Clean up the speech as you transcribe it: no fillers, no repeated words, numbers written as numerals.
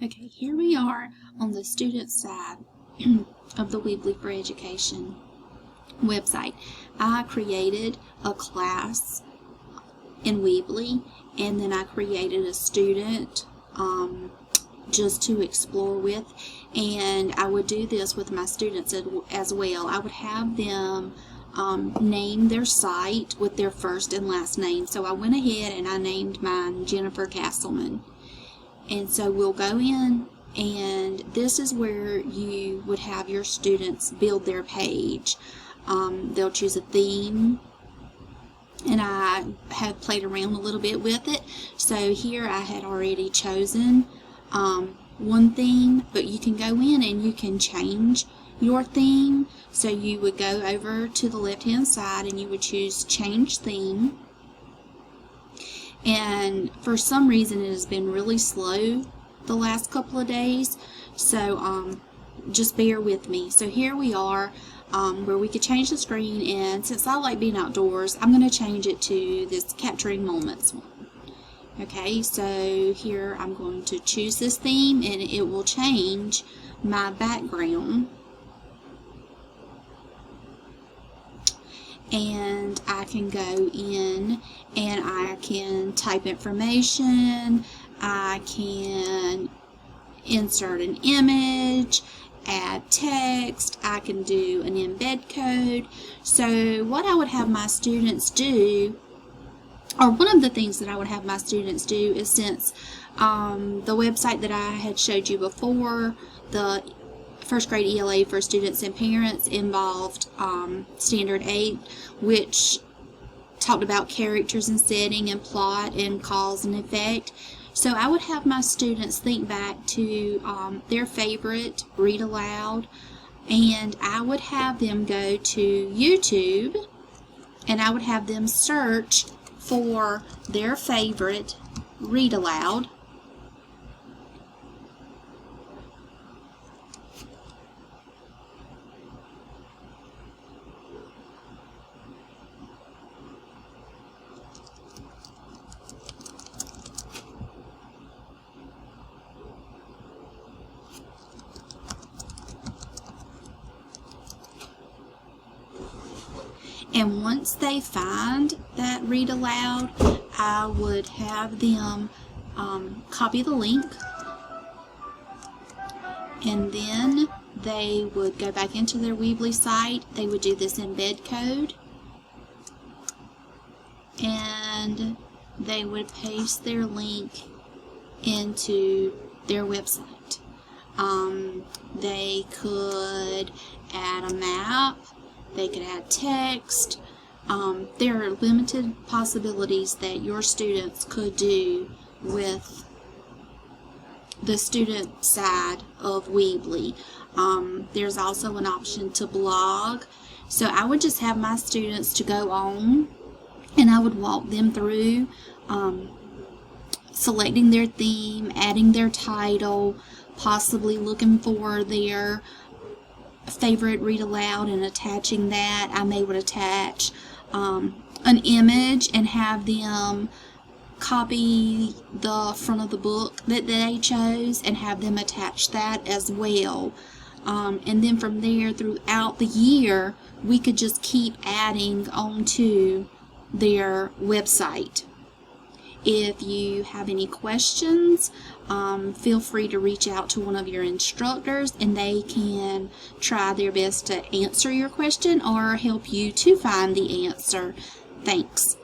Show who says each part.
Speaker 1: Okay, here we are on the student side of the Weebly for Education website. I created a class in Weebly, and then I created a student just to explore with, and I would do this with my students as well. I would have them name their site with their first and last name. So I went ahead and I named mine Jennifer Castleman. And so we'll go in, and this is where you would have your students build their page. They'll choose a theme, and I have played around a little bit with it. So here I had already chosen one theme, but you can go in and you can change your theme. So you would go over to the left hand side and you would choose change theme. And for some reason it has been really slow the last couple of days, so just bear with me. So here we are where we could change the screen, and since I like being outdoors, I'm going to change it to this capturing moments one. Okay, so here I'm going to choose this theme, and it will change my background. And I can go in and I can type information, I can insert an image, add text, I can do an embed code. So what I would have my students do, or one of the things that I would have my students do, is since the website that I had showed you before, the First Grade ELA for Students and Parents, involved Standard 8, which talked about characters and setting and plot and cause and effect. So I would have my students think back to their favorite read aloud, and I would have them go to YouTube, and I would have them search for their favorite read aloud. And once they find that read aloud, I would have them copy the link, and then they would go back into their Weebly site. They would do this embed code, and they would paste their link into their website. They could add a map. They could add text. There are limited possibilities that your students could do with the student side of Weebly. There's also an option to blog. So I would just have my students to go on, and I would walk them through selecting their theme, adding their title, possibly looking for their favorite read aloud and attaching that. I may would attach an image and have them copy the front of the book that they chose and have them attach that as well. And then from there, throughout the year, we could just keep adding onto their website. If you have any questions, feel free to reach out to one of your instructors, and they can try their best to answer your question or help you to find the answer. Thanks.